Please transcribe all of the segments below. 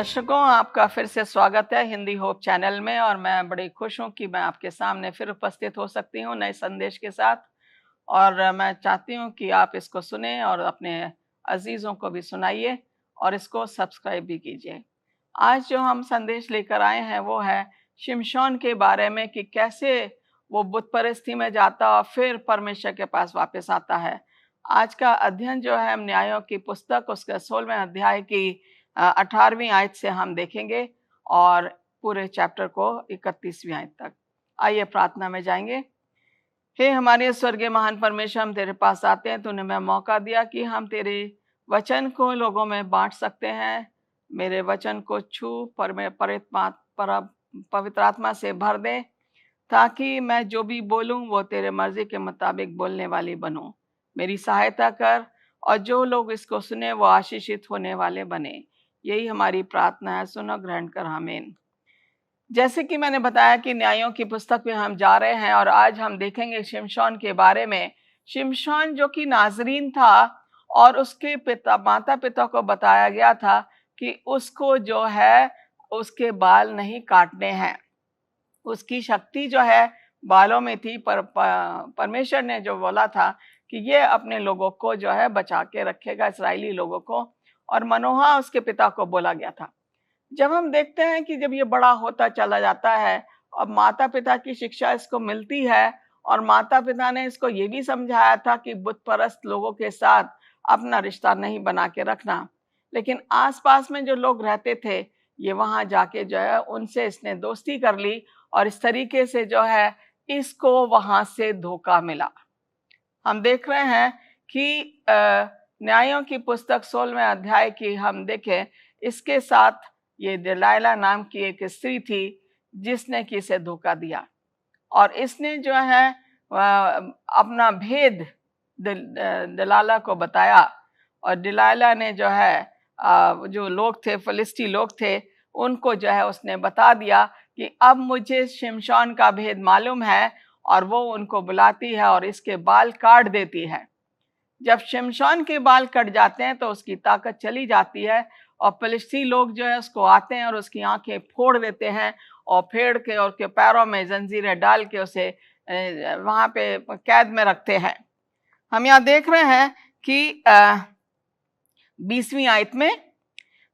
दर्शकों, आपका फिर से स्वागत है हिंदी होप चैनल में। और मैं बड़ी खुश हूँ कि मैं आपके सामने फिर उपस्थित हो सकती हूँ नए संदेश के साथ। और मैं चाहती हूँ कि आप इसको सुने और अपने अजीज़ों को भी सुनाइए और इसको सब्सक्राइब भी कीजिए। आज जो हम संदेश लेकर आए हैं वो है शिमशोन के बारे में, कि कैसे वो बुत परस्ती में जाता और फिर परमेश्वर के पास वापस आता है। आज का अध्ययन जो है हम न्यायों की पुस्तक उसके 16वें अध्याय की 18वीं आयत से हम देखेंगे और पूरे चैप्टर को 31वीं आयत तक। आइए प्रार्थना में जाएंगे। हे हमारे स्वर्गीय महान परमेश्वर, हम तेरे पास आते हैं। तूने हमें मौका दिया कि हम तेरे वचन को लोगों में बांट सकते हैं। मेरे वचन को छू पवित्र आत्मा से भर दे, ताकि मैं जो भी बोलूं वो तेरे मर्जी के मुताबिक बोलने वाली बनूं। मेरी सहायता कर और जो लोग इसको सुने वो आशीषित होने वाले बने। यही हमारी प्रार्थना है, सुनो ग्रहण कर, आमीन। जैसे कि मैंने बताया कि न्यायों की पुस्तक में हम जा रहे हैं और आज हम देखेंगे शिमशोन के बारे में। शिमशोन जो कि नाजरीन था और उसके माता पिता को बताया गया था कि उसको जो है उसके बाल नहीं काटने हैं। उसकी शक्ति जो है बालों में थी, पर परमेश्वर ने जो बोला था कि ये अपने लोगों को जो है बचा के रखेगा, इसराइली लोगों को। और मनोहा उसके पिता को बोला गया था। जब हम देखते हैं कि जब ये बड़ा होता चला जाता है और माता पिता की शिक्षा इसको मिलती है, और माता पिता ने इसको ये भी समझाया था कि बुत परस्त लोगों के साथ अपना रिश्ता नहीं बना के रखना, लेकिन आसपास में जो लोग रहते थे ये वहां जाके जो है उनसे इसने दोस्ती कर ली और इस तरीके से जो है इसको वहां से धोखा मिला। हम देख रहे हैं कि न्यायों की पुस्तक 16वें अध्याय की हम देखें, इसके साथ ये दलाइला नाम की एक स्त्री थी जिसने कि इसे धोखा दिया, और इसने जो है अपना भेद दलाला को बताया। और दलाइला ने जो है जो लोग थे, फिलिस्ती लोग थे, उनको जो है उसने बता दिया कि अब मुझे शिमशोन का भेद मालूम है। और वो उनको बुलाती है और इसके बाल काट देती है। जब शिमशोन के बाल कट जाते हैं तो उसकी ताकत चली जाती है और फिलिस्ती लोग जो है उसको आते हैं और उसकी आंखें फोड़ देते हैं और फेड़ के और के पैरों में जंजीरें डाल के उसे वहां पे कैद में रखते हैं। हम यहाँ देख रहे हैं कि 20वीं आयत में,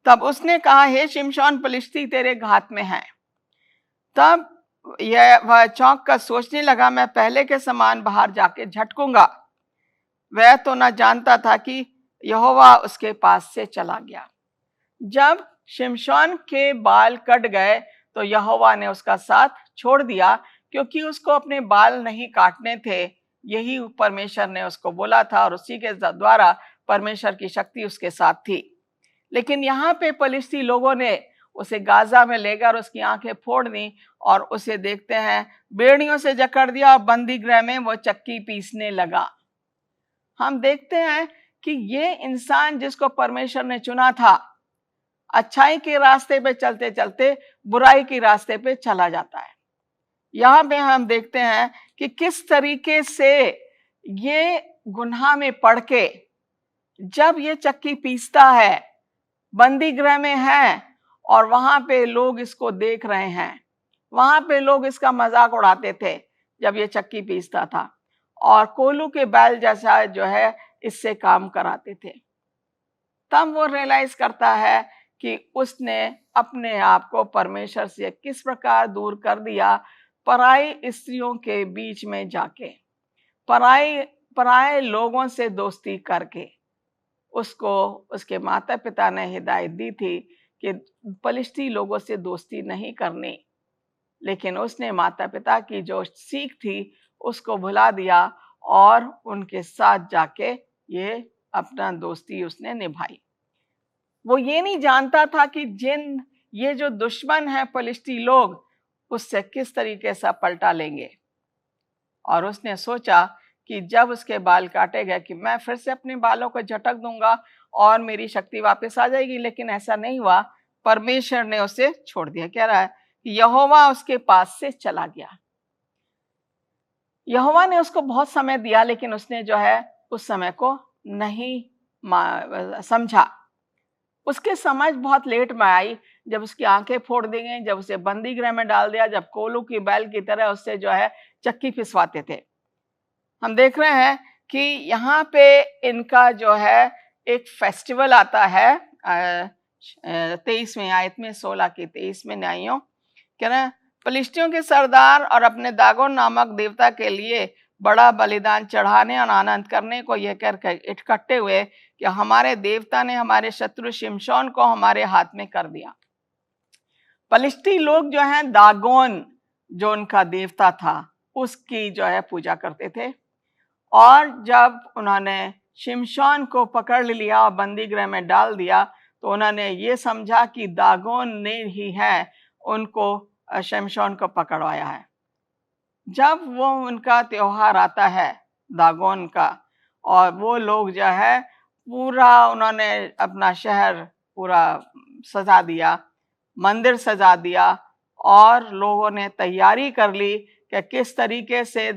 तब उसने कहा, हे शिमशोन, फिलिस्ती तेरे घात में है। तब वह चौंक कर सोचने लगा, मैं पहले के समान बाहर जाके झटकूंगा। वह तो न जानता था कि यहोवा उसके पास से चला गया। जब शिमशोन के बाल कट गए तो यहोवा ने उसका साथ छोड़ दिया, क्योंकि उसको अपने बाल नहीं काटने थे। यही परमेश्वर ने उसको बोला था और उसी के द्वारा परमेश्वर की शक्ति उसके साथ थी। लेकिन यहाँ पे फिलिस्ती लोगों ने उसे गाजा में लेकर उसकी आंखें फोड़ दी और उसे देखते हैं बेड़ियों से जकड़ दिया और बंदी गृह में वो चक्की पीसने लगा। हम देखते हैं कि ये इंसान जिसको परमेश्वर ने चुना था, अच्छाई के रास्ते पे चलते चलते बुराई के रास्ते पे चला जाता है। यहाँ पे हम देखते हैं कि किस तरीके से ये गुनाह में पड़ के जब ये चक्की पीसता है, बंदी गृह में है और वहां पे लोग इसको देख रहे हैं। वहां पे लोग इसका मजाक उड़ाते थे जब ये चक्की पीसता था, और कोल्हू के बैल जैसा जो है इससे काम कराते थे। तब वो रियलाइज करता है कि उसने अपने आप को परमेश्वर से किस प्रकार दूर कर दिया, पराई स्त्रियों के बीच में जाके, पराए लोगों से दोस्ती करके। उसको उसके माता पिता ने हिदायत दी थी कि फिलिस्ती लोगों से दोस्ती नहीं करनी, लेकिन उसने माता पिता की जो सीख थी उसको भुला दिया और उनके साथ जाके ये अपना दोस्ती उसने निभाई। वो ये नहीं जानता था कि ये जो दुश्मन है फिलिस्ती लोग, उससे किस तरीके से पलटा लेंगे। और उसने सोचा कि जब उसके बाल काटे गए कि मैं फिर से अपने बालों को झटक दूंगा और मेरी शक्ति वापस आ जाएगी, लेकिन ऐसा नहीं हुआ। परमेश्वर ने उसे छोड़ दिया। कह रहा है कि यहोवा उसके पास से चला गया। यहोवा ने उसको बहुत समय दिया, लेकिन उसने जो है उस समय को नहीं समझा। उसके समझ बहुत लेट में आई जब उसकी आंखें फोड़ दी गई, जब उसे बंदी गृह में डाल दिया, जब कोलू की बैल की तरह उससे जो है चक्की पिसवाते थे। हम देख रहे हैं कि यहाँ पे इनका जो है एक फेस्टिवल आता है 23वें आयत में, 16 की 23 में न्यायों क्या ना, फलिश्तियों के सरदार और अपने दागोन नामक देवता के लिए बड़ा बलिदान चढ़ाने और आनंद करने को यह कर इकट्ठे हुए कि हमारे देवता ने हमारे शत्रु शिमशोन को हमारे हाथ में कर दिया। फलिश्ती लोग जो हैं दागोन, जो उनका देवता था, उसकी जो है पूजा करते थे। और जब उन्होंने शिमशोन को पकड़ लिया और बंदी गृह में डाल दिया, तो उन्होंने ये समझा कि दागोन ने ही है उनको शिमशोन को पकड़वाया है। जब वो उनका त्योहार आता है दागोन का, और वो लोग जो है पूरा उन्होंने अपना शहर पूरा सजा दिया, मंदिर सजा दिया, और लोगों ने तैयारी कर ली कि किस तरीके से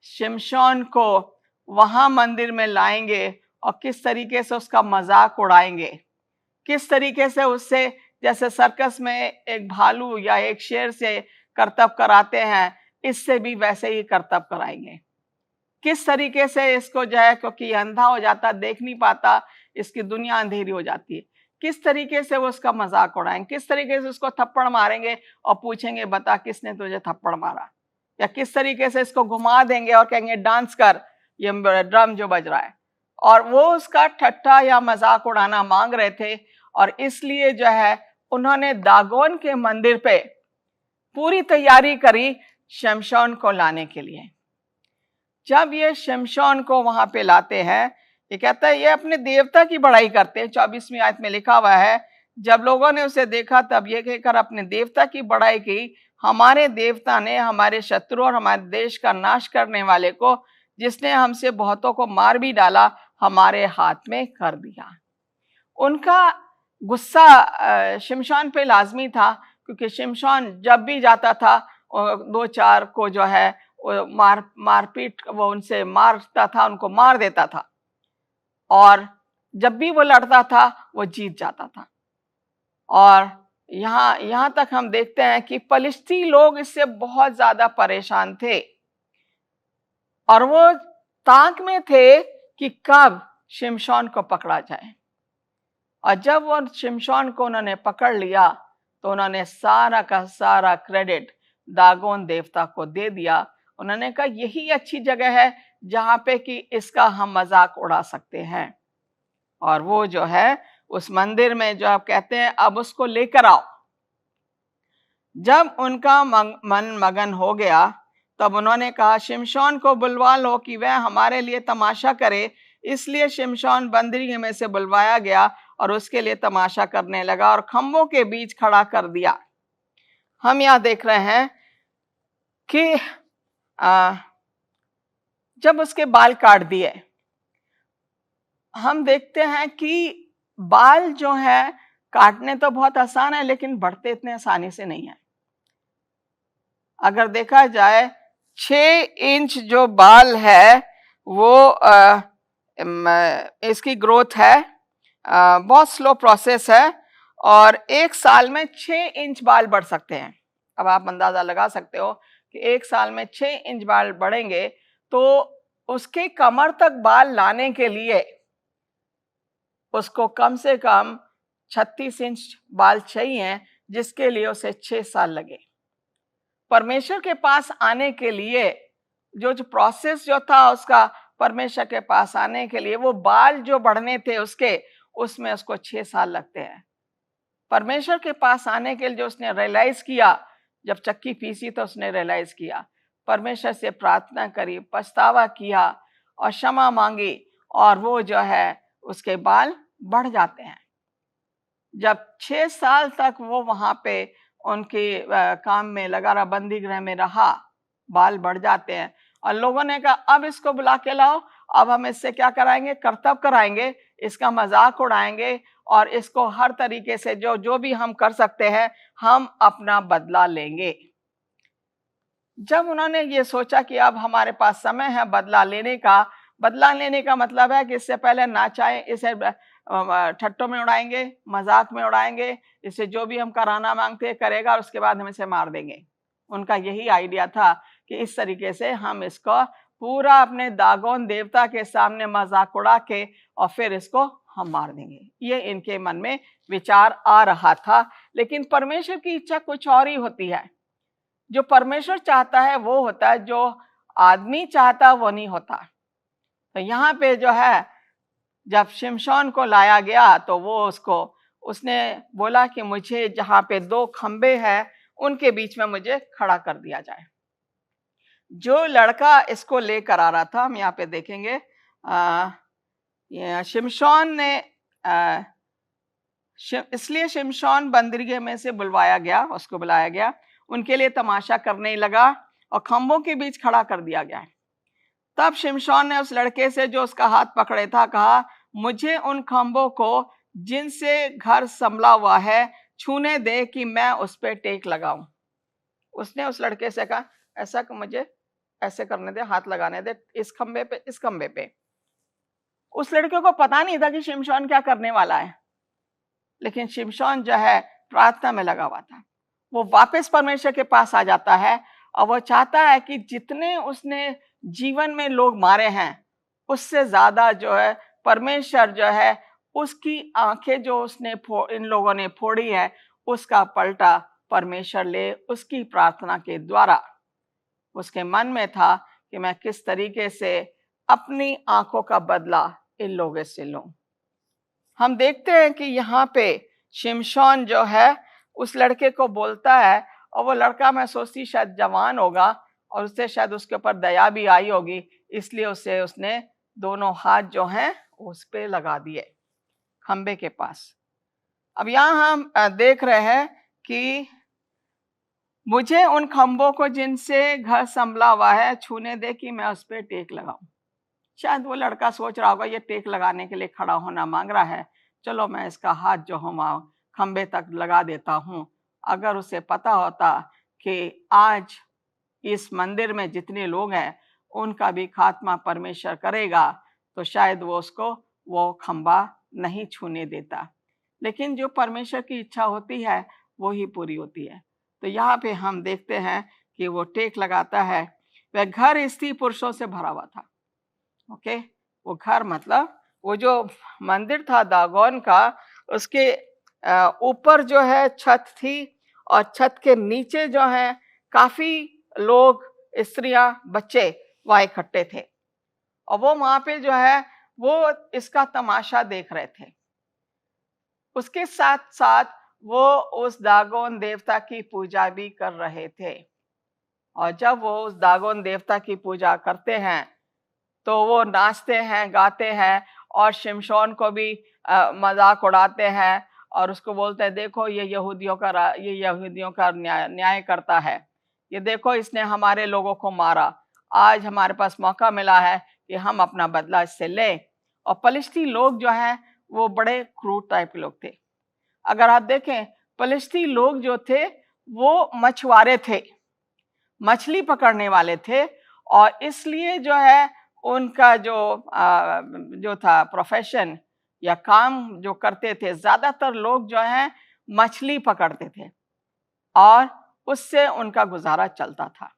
शिमशोन को वहां मंदिर में लाएंगे और किस तरीके से उसका मजाक उड़ाएंगे, किस तरीके से उससे, जैसे सर्कस में एक भालू या एक शेर से करतब कराते हैं, इससे भी वैसे ही करतब कराएंगे। किस तरीके से इसको जो है, क्योंकि अंधा हो जाता, देख नहीं पाता, इसकी दुनिया अंधेरी हो जाती है, किस तरीके से वो उसका मजाक उड़ाएंगे, किस तरीके से उसको थप्पड़ मारेंगे और पूछेंगे बता किसने तुझे थप्पड़ मारा, या किस तरीके से इसको घुमा देंगे और कहेंगे डांस कर, ये ड्रम जो बज रहा है। और वो उसका ठट्ठा या मजाक उड़ाना मांग रहे थे, और इसलिए जो है उन्होंने दागोन के मंदिर पे पूरी तैयारी करी शिमशोन को लाने के लिए। जब ये शिमशोन को वहां पे लाते हैं, ये कहता है ये अपने देवता की बड़ाई करते हैं। 24वीं आयत में लिखा हुआ है, जब लोगों ने उसे देखा तब ये कहकर अपने देवता की बड़ाई की, हमारे देवता ने हमारे शत्रु और हमारे देश का नाश करने वाले को, जिसने हमसे बहुतों को मार भी डाला, हमारे हाथ में कर दिया। उनका गुस्सा शिमशोन पे लाजमी था, क्योंकि शिमशोन जब भी जाता था 2-4 को जो है मारपीट, वो उनसे मारता था, उनको मार देता था, और जब भी वो लड़ता था वो जीत जाता था। और यहाँ तक हम देखते हैं कि फलिश्ती लोग इससे बहुत ज्यादा परेशान थे, और वो ताक में थे कि कब शिमशोन को पकड़ा जाए। और जब वो शिमशोन को उन्होंने पकड़ लिया, तो उन्होंने सारा का सारा क्रेडिट दागोन देवता को दे दिया। उन्होंने कहा यही अच्छी जगह है जहां पे कि इसका हम मजाक उड़ा सकते हैं। और वो जो है उस मंदिर में जो आप कहते हैं अब उसको लेकर आओ। जब उनका मन मगन हो गया, तब उन्होंने कहा शिमशोन को बुलवा लो कि वह हमारे लिए तमाशा करे। इसलिए शिमशोन बंदरी में से बुलवाया गया और उसके लिए तमाशा करने लगा और खंभों के बीच खड़ा कर दिया। हम यहाँ देख रहे हैं कि जब उसके बाल काट दिए, हम देखते हैं कि बाल जो है काटने तो बहुत आसान है, लेकिन बढ़ते इतने आसानी से नहीं है। अगर देखा जाए 6 इंच जो बाल है वो इसकी ग्रोथ है, बहुत स्लो प्रोसेस है, और 1 साल में 6 इंच बाल बढ़ सकते हैं। अब आप अंदाजा लगा सकते हो कि 1 साल में 6 इंच बाल बढ़ेंगे, तो उसके कमर तक बाल लाने के लिए उसको कम से कम 36 इंच बाल चाहिए, जिसके लिए उसे 6 साल लगे। परमेश्वर के पास आने के लिए जो प्रोसेस जो था उसका, परमेश्वर के पास आने के लिए वो बाल जो बढ़ने थे उसमें उसको 6 साल लगते हैं। परमेश्वर के पास आने के लिए जो उसने रियलाइज किया, जब चक्की पीसी तो उसने रियलाइज किया, परमेश्वर से प्रार्थना करी, पछतावा किया और क्षमा मांगी, और वो जो है उसके बाल बढ़ जाते हैं। जब 6 साल तक वो वहां पे उनके काम में लगा रहा, बंदी गृह में रहा, बाल बढ़ जाते हैं। और लोगों ने कहा अब इसको बुला के लाओ, अब हम इससे क्या कराएंगे, करतब कराएंगे, इसका मजाक उड़ाएंगे, और इसको हर तरीके से जो भी हम कर सकते हैं हम अपना बदला लेंगे। जब उन्होंने ये सोचा कि अब हमारे पास समय है बदला लेने का मतलब है कि इससे पहले ना चाहे इसे ठट्टों में उड़ाएंगे, मजाक में उड़ाएंगे, इससे जो भी हम कराना मांगते करेगा और उसके बाद हम इसे मार देंगे। उनका यही आइडिया था कि इस तरीके से हम इसको पूरा अपने दागोन देवता के सामने मजाक उड़ा के और फिर इसको हम मार देंगे। ये इनके मन में विचार आ रहा था। लेकिन परमेश्वर की इच्छा कुछ और ही होती है। जो परमेश्वर चाहता है वो होता है, जो आदमी चाहता वो नहीं होता। तो यहाँ पे जो है, जब शिमशोन को लाया गया तो वो उसने बोला कि मुझे जहाँ पे 2 खंबे हैं उनके बीच में मुझे खड़ा कर दिया जाए। जो लड़का इसको लेकर आ रहा था, हम यहाँ पे देखेंगे, शिमशोन ने इसलिए शिमशोन बंदरगाह में से बुलवाया गया, उसको बुलाया गया, उनके लिए तमाशा करने लगा और खंभों के बीच खड़ा कर दिया गया। तब शिमशोन ने उस लड़के से जो उसका हाथ पकड़े था कहा, मुझे उन खंभों को जिनसे घर संभला हुआ है छूने दे कि मैं उस पे टेक लगाऊं। उसने उस लड़के से कहा, ऐसा कि मुझे ऐसे करने दे, हाथ लगाने दे इस खंबे पे, इस खंबे पे। उस लड़के को पता नहीं था कि शिमशोन क्या करने वाला है, लेकिन शिमशोन जो है प्रार्थना में लगा हुआ था। वो वापस परमेश्वर के पास आ जाता है और वो चाहता है कि जितने उसने जीवन में लोग मारे हैं उससे ज्यादा जो है परमेश्वर जो है उसकी आंखें जो उसने इन लोगों ने फोड़ी है उसका पलटा परमेश्वर ले। उसकी प्रार्थना के द्वारा उसके मन में था कि मैं किस तरीके से अपनी आंखों का बदला इन लोगों से लूं। हम देखते हैं कि यहाँ पे शिमशोन जो है उस लड़के को बोलता है, और वो लड़का, मैं सोचती शायद जवान होगा और उससे शायद उसके ऊपर दया भी आई होगी, इसलिए उसने दोनों हाथ जो हैं उस पे लगा दिए खंबे के पास। अब यहाँ हम देख रहे हैं कि मुझे उन खंभों को जिनसे घर संभला हुआ है छूने दे कि मैं उस पे टेक लगाऊं। शायद वो लड़का सोच रहा होगा ये टेक लगाने के लिए खड़ा होना मांग रहा है, चलो मैं इसका हाथ जो हूँ खंबे तक लगा देता हूँ। अगर उसे पता होता कि आज इस मंदिर में जितने लोग हैं उनका भी खात्मा परमेश्वर करेगा तो शायद वो खंबा नहीं छूने देता। लेकिन जो परमेश्वर की इच्छा होती है वो ही पूरी होती है। तो यहाँ पे हम देखते हैं कि वो टेक लगाता है। वह घर स्त्री पुरुषों से भरा हुआ था। ओके, वो घर मतलब वो जो मंदिर था दागोन का, उसके ऊपर जो है छत थी और छत के नीचे जो है काफी लोग, स्त्रियां, बच्चे वहां इकट्ठे थे और वो वहां पे जो है वो इसका तमाशा देख रहे थे। उसके साथ साथ वो उस दागोन देवता की पूजा भी कर रहे थे। और जब वो उस दागोन देवता की पूजा करते हैं तो वो नाचते हैं, गाते हैं और शिमशोन को भी मजाक उड़ाते हैं और उसको बोलते हैं, देखो ये यहूदियों का न्याय करता है, ये देखो इसने हमारे लोगों को मारा, आज हमारे पास मौका मिला है कि हम अपना बदला इससे लें। और फलिस्ती लोग जो हैं वो बड़े क्रूर टाइप के लोग थे। अगर आप देखें, फलिस्ती लोग जो थे वो मछुआरे थे, मछली पकड़ने वाले थे, और इसलिए जो है उनका जो था प्रोफेशन या काम जो करते थे, ज्यादातर लोग जो हैं मछली पकड़ते थे और उससे उनका गुजारा चलता था।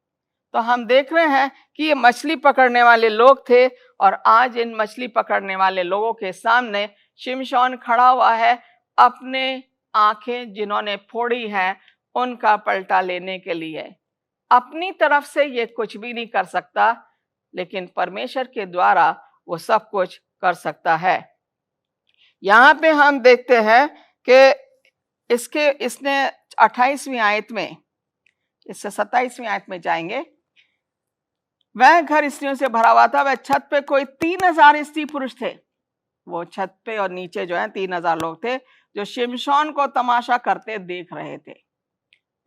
तो हम देख रहे हैं कि ये मछली पकड़ने वाले लोग थे और आज इन मछली पकड़ने वाले लोगों के सामने शिमशोन खड़ा हुआ है, अपने आंखें जिन्होंने फोड़ी हैं उनका पलटा लेने के लिए। अपनी तरफ से ये कुछ भी नहीं कर सकता, लेकिन परमेश्वर के द्वारा वो सब कुछ कर सकता है। यहाँ पे हम देखते हैं कि इसने 28वीं आयत में, इससे 27वीं आयत में जाएंगे। वह घर स्त्रियों से भरा हुआ था, वह छत पे कोई 3000 स्त्री पुरुष थे। वो छत पे और नीचे जो है 3000 लोग थे जो शिमशोन को तमाशा करते देख रहे थे।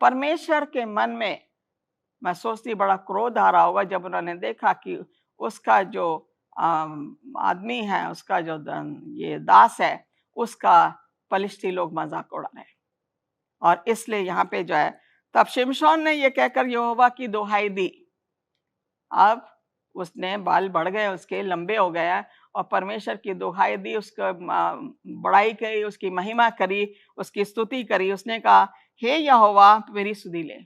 परमेश्वर के मन में, मैं सोचती, बड़ा क्रोध आ रहा होगा जब उन्होंने देखा कि उसका जो आदमी है, उसका जो ये दास है, उसका फलिस्ती लोग मजाक उड़ा रहे हैं। और इसलिए यहाँ पे जो है, तब शिमशोन ने ये कहकर यहोवा की दुहाई दी। अब उसने बाल बढ़ गए, उसके लंबे हो गए और परमेश्वर की दुहाई दी, उसका बड़ाई करी, उसकी महिमा करी, उसकी स्तुति करी। उसने कहा, हे यहोवा मेरी सुधि ले।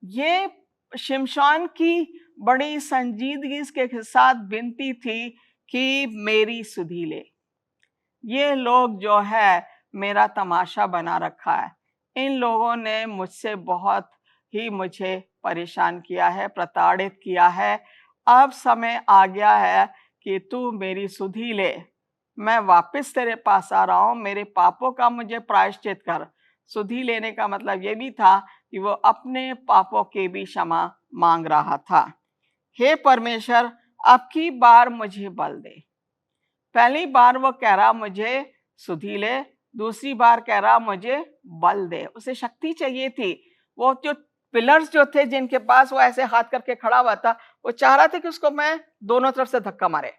ये शिमशोन की बड़ी संजीदगी के साथ विनती थी कि मेरी सुधि ले। ये लोग जो है मेरा तमाशा बना रखा है, इन लोगों ने मुझसे बहुत ही मुझे परेशान किया है, प्रताड़ित किया है। अब समय आ गया है कि तू मेरी सुधि ले, मैं वापस तेरे पास आ रहा हूं, मेरे पापों का मुझे प्रायश्चित कर। सुधि लेने का मतलब ये भी था कि वो अपने पापों की भी क्षमा मांग रहा था। हे परमेश्वर, अब की बार मुझे बल दे। पहली बार वो कह रहा मुझे सुधि ले, दूसरी बार कह रहा मुझे बल दे। उसे शक्ति चाहिए थी। वो जो पिलर्स जो थे जिनके पास वो ऐसे हाथ करके खड़ा हुआ था, वो चाह रहा था कि उसको मैं दोनों तरफ से धक्का मारे,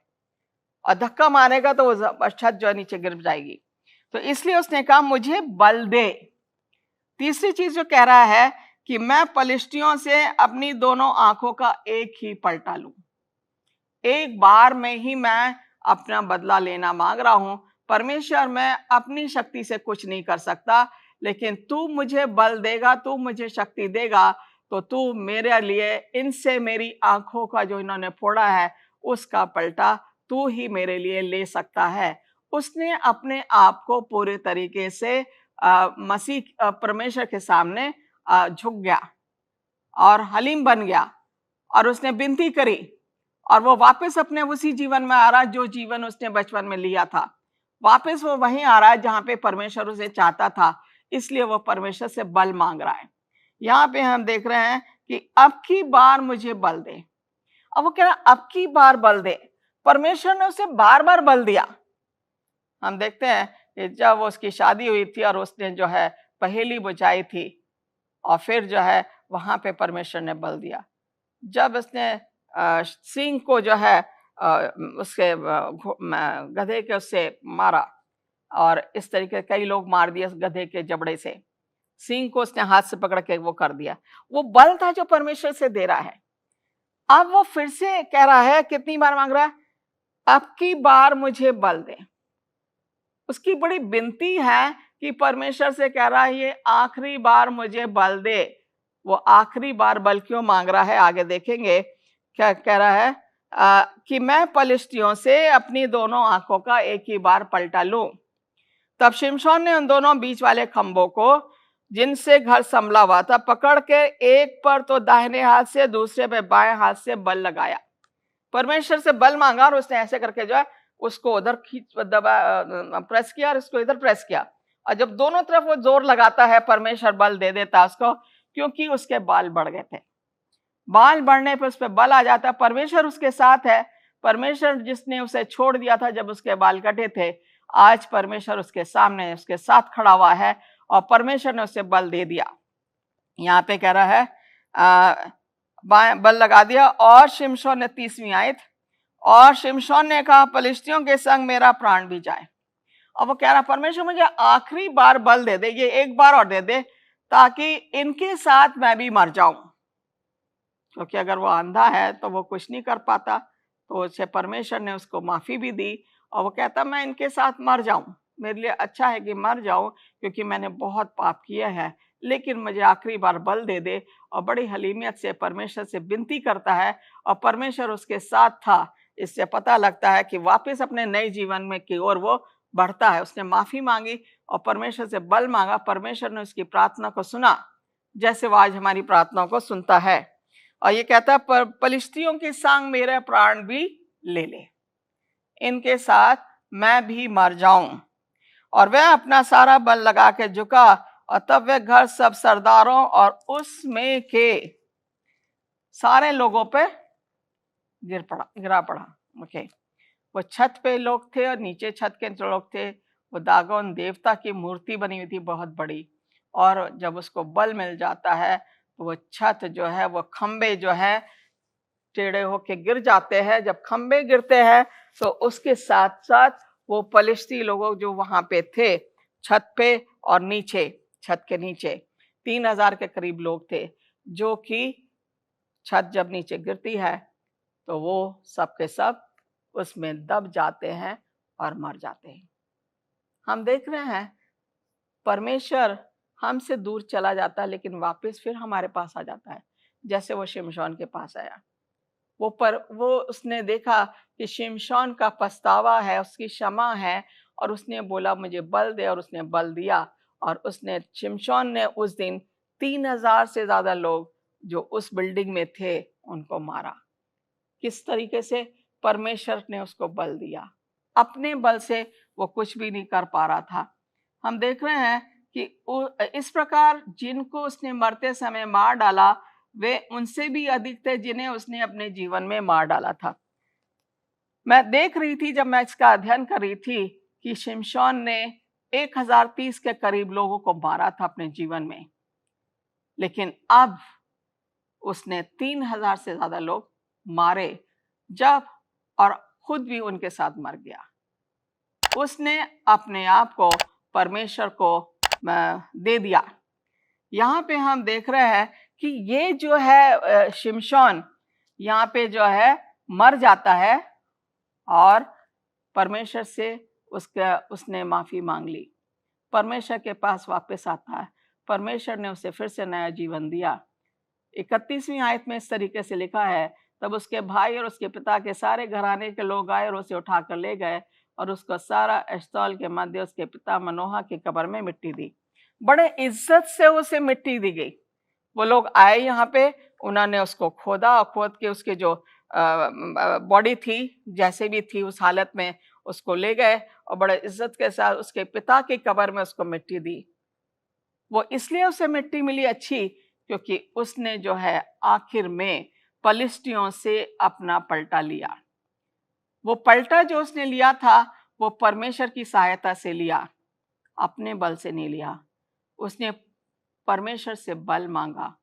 और धक्का मारेगा तो वो छत जो नीचे गिर जाएगी। तो इसलिए उसने कहा मुझे बल दे। तीसरी चीज जो कह रहा है कि मैं पलिश्तियों से अपनी दोनों आंखों का एक ही पलटा लूं। एक बार में ही मैं अपना बदला लेना मांग रहा हूं। परमेश्वर, मैं अपनी शक्ति से कुछ नहीं कर सकता, लेकिन तू मुझे बल देगा, तू मुझे शक्ति देगा, तो तू मेरे लिए इनसे मेरी आंखों का जो इन्होंने फोड़ा है उसका पलटा तू ही मेरे लिए ले सकता है। उसने अपने आप को पूरे तरीके से मसीह परमेश्वर के सामने झुक गया और हलीम बन गया, और उसने विनती करी, और वो वापस अपने उसी जीवन में आ रहा जो जीवन उसने बचपन में लिया था। वापस वो वहीं आ रहा है जहां पे परमेश्वर उसे चाहता था। इसलिए वो परमेश्वर से बल मांग रहा है। यहाँ पे हम देख रहे हैं कि अब की बार मुझे बल दे। अब वो कह रहा अब की बार बल दे। परमेश्वर ने उसे बार बार बल दिया। हम देखते हैं कि जब उसकी शादी हुई थी और उसने जो है पहेली बुझाई थी, और फिर जो है वहां पे परमेश्वर ने बल दिया। जब उसने सिंह को जो है उसके गधे के उससे मारा, और इस तरीके कई लोग मार दिए गधे के जबड़े से, सिंह को उसने हाथ से पकड़ के वो कर दिया। वो बल था जो परमेश्वर से दे रहा है। अब वो फिर से कह रहा है, कितनी बार मांग रहा है, अब की बार मुझे बल दे। उसकी बड़ी विनती है कि परमेश्वर से कह रहा है ये आखिरी बार मुझे बल दे। वो आखिरी बार बल क्यों मांग रहा है आगे देखेंगे। क्या कह रहा है कि मैं पलिश्तियों से अपनी दोनों आंखों का एक ही बार पलटा लूं। तब शिमशोन ने उन दोनों बीच वाले खंभों को जिनसे घर संभला हुआ था पकड़ के एक पर तो दाहिने हाथ से, दूसरे पे बाएं हाथ से बल लगाया। परमेश्वर से बल मांगा और उसने ऐसे करके जो है उसको उधर खींच दबा प्रेस किया और इसको इधर प्रेस किया। और जब दोनों तरफ वो जोर लगाता है परमेश्वर बल दे देता उसको, क्योंकि उसके बाल बढ़ गए थे। बाल बढ़ने पर उस पर बल आ जाता। परमेश्वर उसके साथ है। परमेश्वर जिसने उसे छोड़ दिया था जब उसके बाल कटे थे, आज परमेश्वर उसके सामने उसके साथ खड़ा हुआ है और परमेश्वर ने उसे बल दे दिया। यहाँ पे कह रहा है बल लगा दिया। और शिमशोन ने 30वीं आयत, और शिमशोन ने कहा पलिश्तियों के संग मेरा प्राण भी जाए। अब वो कह रहा परमेश्वर मुझे आखिरी बार बल दे दे, ये एक बार और दे दे, ताकि इनके साथ मैं भी मर जाऊं। क्योंकि अगर वो अंधा है तो वो कुछ नहीं कर पाता। तो उसे परमेश्वर ने उसको माफी भी दी, और वो कहता मैं इनके साथ मर जाऊं, मेरे लिए अच्छा है कि मर जाऊं, क्योंकि मैंने बहुत पाप किए हैं, लेकिन मुझे आखिरी बार बल दे दे। और बड़ी हलीमियत से परमेश्वर से विनती करता है, और परमेश्वर उसके साथ था। इससे पता लगता है कि वापस अपने नए जीवन में की ओर वो बढ़ता है। उसने माफी मांगी और परमेश्वर से बल मांगा। परमेश्वर ने उसकी प्रार्थना को सुना, जैसे वो आज हमारी प्रार्थनाओं को सुनता है। और ये कहता है पलिश्तियों के संग मेरे प्राण भी ले ले, इनके साथ मैं भी मर जाऊं। और वह अपना सारा बल लगा के झुका, और तब वह घर सब सरदारों और उसमें के सारे लोगों पे गिरा पड़ा। ओके, वो छत पे लोग थे और नीचे छत के लोग थे। वो दागोन देवता की मूर्ति बनी हुई थी बहुत बड़ी, और जब उसको बल मिल जाता है तो वो छत जो है, वो खंबे जो है टेढ़े होके गिर जाते हैं। जब खंबे गिरते हैं तो उसके साथ साथ वो पलिश्ती लोग जो वहां पे थे छत पे और नीचे, छत के नीचे 3000 के करीब लोग थे, जो कि छत जब नीचे गिरती है तो वो सब के सब उसमें दब जाते हैं और मर जाते हैं। हम देख रहे हैं परमेश्वर हमसे दूर चला जाता है लेकिन वापस फिर हमारे पास आ जाता है, जैसे वो शिमशोन के पास आया। वो उसने देखा कि शिमशोन का पछतावा है, उसकी क्षमा है और उसने बोला मुझे बल दे और उसने बल दिया और उसने शिमशोन ने उस दिन 3000 से ज्यादा लोग जो उस बिल्डिंग में थे उनको मारा। किस तरीके से? परमेश्वर ने उसको बल दिया। अपने बल से वो कुछ भी नहीं कर पा रहा था। हम देख रहे हैं कि इस प्रकार जिनको उसने मरते समय मार डाला वे उनसे भी अधिक थे जिन्हें उसने अपने जीवन में मार डाला था। मैं देख रही थी जब मैं इसका अध्ययन कर रही थी कि शिमशोन ने 1030 के करीब लोगों को मारा था अपने जीवन में, लेकिन अब उसने 3000 से ज्यादा लोग मारे जब और खुद भी उनके साथ मर गया। उसने अपने आप को परमेश्वर को दे दिया। यहाँ पे हम देख रहे हैं कि ये जो है शिमशोन यहाँ पे जो है मर जाता है और परमेश्वर से उसने माफी मांग ली। परमेश्वर के पास वापस आता है। परमेश्वर ने उसे फिर से नया जीवन दिया। 31वीं आयत में इस तरीके से लिखा है, तब उसके भाई और उसके पिता के सारे घराने के लोग आए और उसे उठाकर ले गए और उसको सारा एश्ताओल के मध्य उसके पिता मनोहा की कब्र में मिट्टी दी। बड़े इज्जत से उसे मिट्टी दी गई। वो लोग आए यहाँ पे, उन्होंने उसको खोदा और खोद के उसके जो बॉडी थी जैसे भी थी उस हालत में उसको ले गए और बड़े इज्जत के साथ उसके पिता की कब्र में उसको मिट्टी दी। वो इसलिए उसे मिट्टी मिली अच्छी क्योंकि उसने जो है आखिर में पलिश्तियों से अपना पलटा लिया। वो पलटा जो उसने लिया था वो परमेश्वर की सहायता से लिया, अपने बल से नहीं लिया। उसने परमेश्वर से बल मांगा,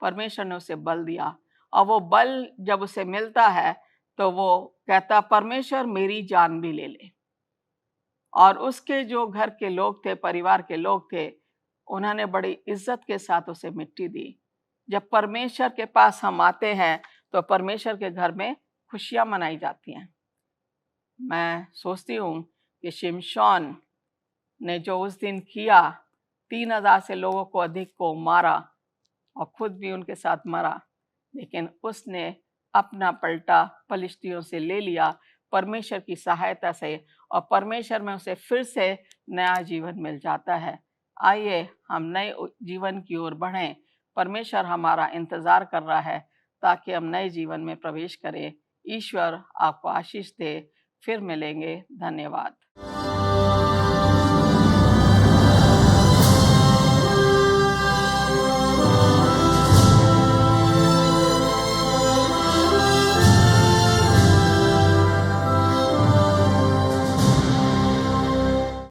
परमेश्वर ने उसे बल दिया और वो बल जब उसे मिलता है तो वो कहता परमेश्वर मेरी जान भी ले ले। और उसके जो घर के लोग थे, परिवार के लोग थे, उन्होंने बड़ी इज्जत के साथ उसे मिट्टी दी। जब परमेश्वर के पास हम आते हैं तो परमेश्वर के घर में खुशियां मनाई जाती हैं। मैं सोचती हूँ कि शिमशोन ने जो उस दिन किया, 3000 से लोगों को अधिक को मारा और खुद भी उनके साथ मरा, लेकिन उसने अपना पलटा पलिश्तियों से ले लिया परमेश्वर की सहायता से और परमेश्वर में उसे फिर से नया जीवन मिल जाता है। आइए हम नए जीवन की ओर बढ़ें। परमेश्वर हमारा इंतजार कर रहा है ताकि हम नए जीवन में प्रवेश करें। ईश्वर आपको आशीष दे। फिर मिलेंगे। धन्यवाद।